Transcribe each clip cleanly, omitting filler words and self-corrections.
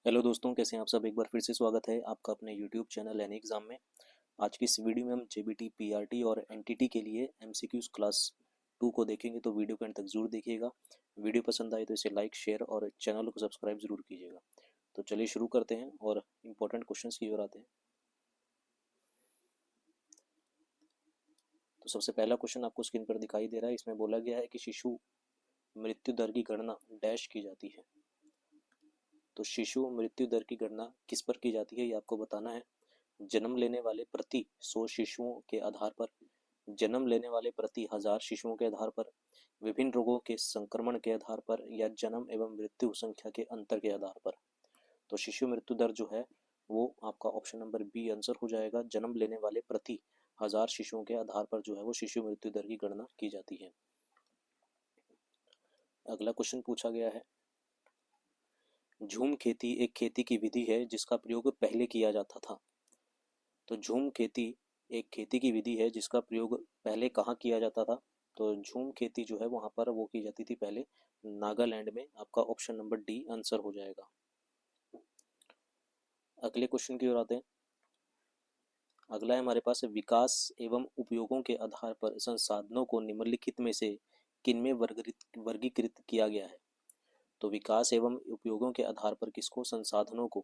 Hello दोस्तों, कैसे हैं आप सब। एक बार फिर से स्वागत है आपका अपने यूट्यूब चैनल एनी एग्ज़ाम में। आज की इस वीडियो में हम जेबीटी, पीआरटी और एनटीटी के लिए एमसीक्यूज क्लास 2 को देखेंगे, तो वीडियो के अंत तक जरूर देखिएगा। वीडियो पसंद आए तो इसे लाइक, शेयर और चैनल को सब्सक्राइब जरूर कीजिएगा। तो चलिए शुरू करते हैं और इम्पोर्टेंट क्वेश्चन की ओर आते हैं। तो सबसे पहला क्वेश्चन आपको स्क्रीन पर दिखाई दे रहा है। इसमें बोला गया है कि शिशु मृत्यु दर की गणना डैश की जाती है। तो शिशु मृत्यु दर की गणना किस पर की जाती है, ये आपको बताना है। जन्म लेने वाले प्रति 100 शिशुओं के आधार पर, जन्म लेने वाले प्रति 1000 शिशुओं के आधार पर, विभिन्न रोगों के संक्रमण के आधार पर, या जन्म एवं मृत्यु संख्या के अंतर के आधार पर। तो शिशु मृत्यु दर जो है वो आपका ऑप्शन नंबर बी आंसर हो जाएगा। जन्म लेने वाले प्रति 1000 शिशुओं के आधार पर जो है वो शिशु मृत्यु दर की गणना की जाती है। अगला क्वेश्चन पूछा गया है, झूम खेती एक खेती की विधि है जिसका प्रयोग पहले किया जाता था। तो झूम खेती एक खेती की विधि है जिसका प्रयोग पहले कहाँ किया जाता था। तो झूम खेती जो है वहाँ पर वो की जाती थी पहले नागालैंड में। आपका ऑप्शन नंबर डी आंसर हो जाएगा। अगले क्वेश्चन की ओर आते हैं। अगला है हमारे पास, विकास एवं उपयोगों के आधार पर संसाधनों को निम्नलिखित में से किनमें वर्गीकृत किया गया है। तो विकास एवं उपयोगों के आधार पर किसको, संसाधनों को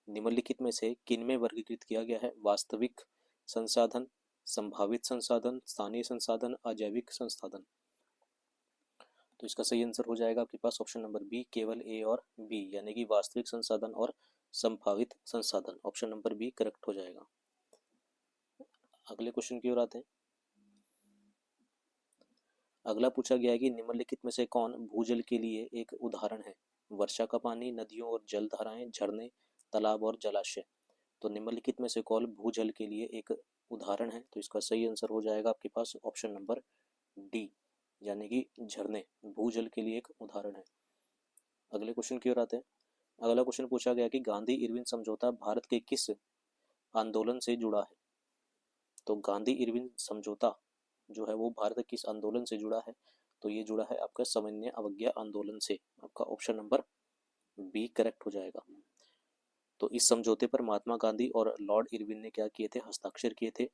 निम्नलिखित में से किनमें वर्गीकृत किया गया है। वास्तविक संसाधन, संभावित संसाधन, स्थानीय संसाधन, अजैविक संसाधन। तो इसका सही आंसर हो जाएगा आपके पास ऑप्शन नंबर बी, केवल ए और बी, यानी कि वास्तविक संसाधन और संभावित संसाधन। ऑप्शन नंबर बी करेक्ट हो जाएगा। अगले क्वेश्चन की ओर आते हैं। अगला पूछा गया है कि निम्नलिखित में से कौन भूजल के लिए एक उदाहरण है। वर्षा का पानी, नदियों और जल धाराएं, झरने, तालाब और जलाशय। तो निम्नलिखित में से कौन भूजल के लिए एक उदाहरण है। तो इसका सही आंसर हो जाएगा आपके पास ऑप्शन नंबर डी, यानी कि झरने भूजल के लिए एक उदाहरण है। अगले क्वेश्चन की ओर आते हैं। अगला क्वेश्चन पूछा गया कि गांधी इरविन समझौता भारत के किस आंदोलन से जुड़ा है। तो गांधी इरविन समझौता जो है वो भारत के किस आंदोलन से जुड़ा है। तो ये जुड़ा है आपका सामान्य अवज्ञा आंदोलन से। आपका ऑप्शन नंबर बी करेक्ट हो जाएगा। तो इस समझौते पर महात्मा गांधी और लॉर्ड इरविन ने क्या किए थे, हस्ताक्षर किए थे।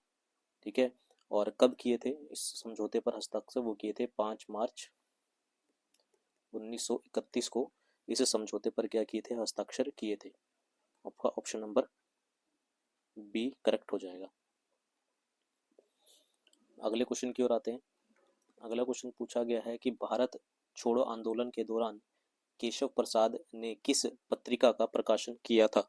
ठीक है, और कब किए थे इस समझौते पर हस्ताक्षर, वो किए थे 5 मार्च 1931 को इस समझौते पर क्या किए थे, हस्ताक्षर किए थे। आपका ऑप्शन नंबर बी करेक्ट हो जाएगा। अगले क्वेश्चन की ओर आते हैं। अगला क्वेश्चन पूछा गया है कि भारत छोड़ो आंदोलन के दौरान केशव प्रसाद ने किस पत्रिका का प्रकाशन किया था।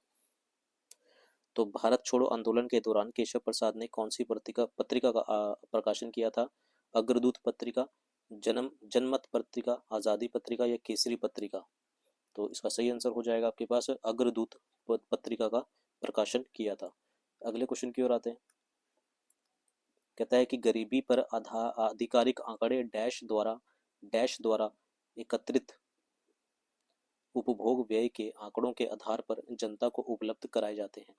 तो भारत छोड़ो आंदोलन के दौरान केशव प्रसाद ने कौन सी पत्रिका का प्रकाशन किया था। अग्रदूत पत्रिका, जनमत पत्रिका, आज़ादी पत्रिका, या केसरी पत्रिका। तो इसका सही आंसर हो जाएगा आपके पास अग्रदूत पत्रिका का प्रकाशन किया था। अगले क्वेश्चन की ओर आते हैं। कहता है कि गरीबी पर आधिकारिक आंकड़े डैश द्वारा एकत्रित उपभोग व्यय के आंकड़ों के आधार पर जनता को उपलब्ध कराए जाते हैं।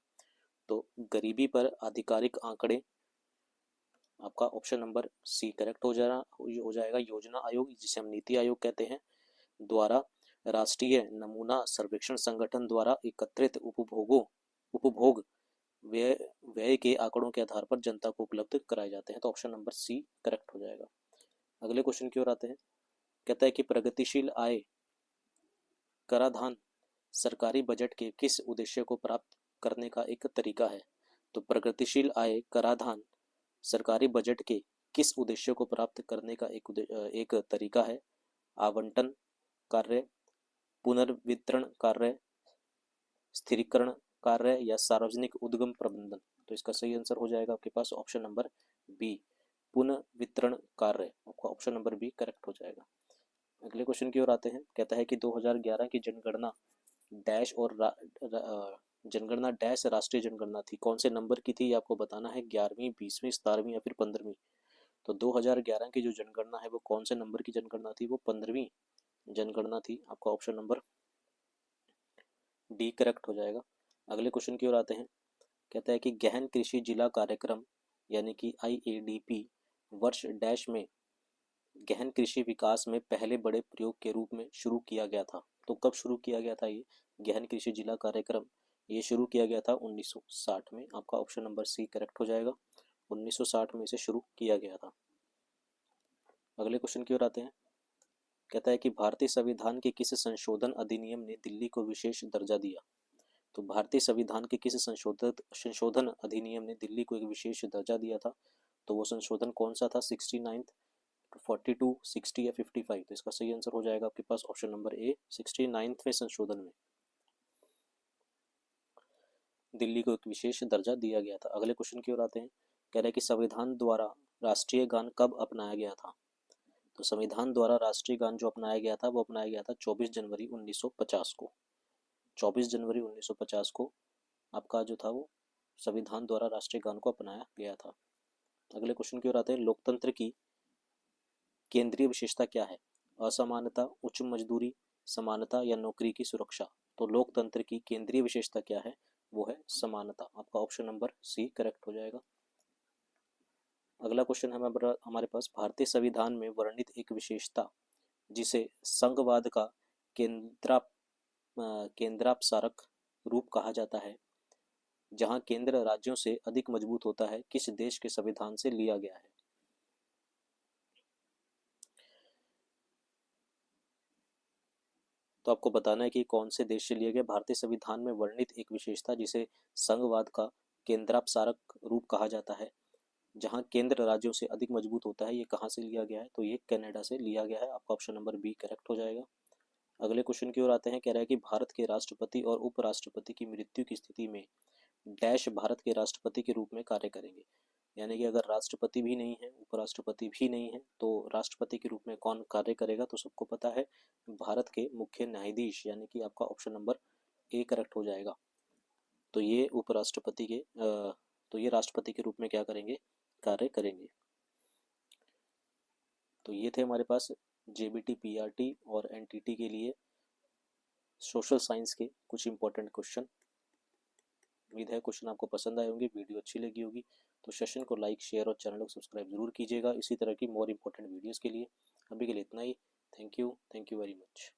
तो गरीबी पर आधिकारिक आंकड़े आपका ऑप्शन नंबर सी करेक्ट हो जाएगा। योजना आयोग, जिसे हम नीति आयोग कहते हैं, द्वारा राष्ट्रीय नमूना सर्वेक्षण संगठन द्वारा एकत्रित उपभोग व्यय व्यय के आंकड़ों के आधार पर जनता को उपलब्ध कराए जाते हैं। तो ऑप्शन नंबर सी करेक्ट हो जाएगा। अगले क्वेश्चन की ओर आते हैं। कहता है कि प्रगतिशील आय कराधान सरकारी बजट के किस उद्देश्य को प्राप्त करने का एक तरीका है। तो प्रगतिशील आय कराधान सरकारी बजट के किस उद्देश्य को प्राप्त करने का एक तरीका है। आवंटन कार्य, पुनर्वितरण कार्य, स्थिरीकरण कार्य, या सार्वजनिक उद्गम प्रबंधन। तो इसका सही आंसर हो जाएगा आपके पास ऑप्शन नंबर बी, पुनर्वितरण कार्य। आपका ऑप्शन नंबर बी करेक्ट हो जाएगा। अगले क्वेश्चन की ओर आते हैं। कहता है कि 2011 की जनगणना डैश और जनगणना डैश राष्ट्रीय जनगणना थी, कौन से नंबर की थी ये आपको बताना है। 11वीं, 20वीं, 17वीं या फिर 15वीं। तो 2011 की जो जनगणना है वो कौन से नंबर की जनगणना थी, वो 15वीं जनगणना थी। आपका ऑप्शन नंबर डी करेक्ट हो जाएगा। अगले क्वेश्चन की ओर आते हैं। कहता है कि गहन कृषि जिला कार्यक्रम यानी कि IADP वर्ष डैश में गहन कृषि विकास में पहले बड़े प्रयोग के रूप में शुरू किया गया था। तो कब शुरू किया गया था ये गहन कृषि जिला कार्यक्रम? ये शुरू किया गया था 1960 में। आपका ऑप्शन नंबर सी करेक्ट हो जाएगा। 1960 में इसे शुरू किया गया था। अगले क्वेश्चन की ओर आते हैं। कहता है कि भारतीय संविधान के किस संशोधन अधिनियम ने दिल्ली को विशेष दर्जा दिया? तो भारतीय संविधान के किस संशोधन अधिनियम ने दिल्ली को एक विशेष दर्जा दिया था? तो वो संशोधन कौन सा था? 69, 42, 60 या 55? तो इसका सही आंसर हो जाएगा आपके पास ऑप्शन नंबर ए, 69वें संशोधन में दिल्ली को एक विशेष दर्जा दिया गया था। अगले क्वेश्चन की ओर आते हैं। कह रहे हैं कि संविधान द्वारा राष्ट्रीय गान कब अपनाया गया था? तो संविधान द्वारा राष्ट्रीय गान जो अपनाया गया था वो अपनाया गया था 24 जनवरी 1950 को। 24 जनवरी 1950 को आपका जो था वो संविधान द्वारा राष्ट्रीय गान को अपनाया गया था। अगले क्वेश्चन की ओर आते हैं। लोकतंत्र की केंद्रीय विशेषता क्या है? असमानता, उच्च मजदूरी, समानता या नौकरी की सुरक्षा? तो लोकतंत्र की केंद्रीय विशेषता क्या है? वो है समानता। आपका ऑप्शन नंबर सी करेक्ट हो जाएगा। अगला क्वेश्चन है हमारे पास, भारतीय संविधान में वर्णित एक विशेषता जिसे संघवाद का केंद्रापसारक रूप कहा जाता है, जहां केंद्र राज्यों से अधिक मजबूत होता है, किस देश के संविधान से लिया गया है? तो आपको बताना है कि कौन से देश से लिया गया। भारतीय संविधान में वर्णित एक विशेषता जिसे संघवाद का केंद्रापसारक रूप कहा जाता है, जहां केंद्र राज्यों से अधिक मजबूत होता है, ये कहाँ से लिया गया है? तो ये कनाडा से लिया गया है। आपका ऑप्शन नंबर बी करेक्ट हो जाएगा। अगले क्वेश्चन की ओर आते हैं। कह रहा है कि भारत के राष्ट्रपति और उपराष्ट्रपति की मृत्यु की स्थिति में डैश भारत के राष्ट्रपति के रूप में कार्य करेंगे। यानी कि अगर राष्ट्रपति भी नहीं है, उपराष्ट्रपति भी नहीं है, तो राष्ट्रपति के रूप में कौन कार्य करेगा? तो सबको पता है, भारत के मुख्य न्यायाधीश, यानी कि आपका ऑप्शन नंबर ए करेक्ट हो जाएगा। तो ये उपराष्ट्रपति के तो ये राष्ट्रपति के रूप में क्या करेंगे? कार्य करेंगे। तो ये थे हमारे पास जेबीटी, पीआरटी और एनटीटी के लिए सोशल साइंस के कुछ इंपॉर्टेंट क्वेश्चन। उम्मीद है क्वेश्चन आपको पसंद आए होंगे, वीडियो अच्छी लगी होगी। तो सेशन को लाइक, शेयर और चैनल को सब्सक्राइब जरूर कीजिएगा इसी तरह की मोर इंपॉर्टेंट वीडियोस के लिए। अभी के लिए इतना ही। Thank you very much.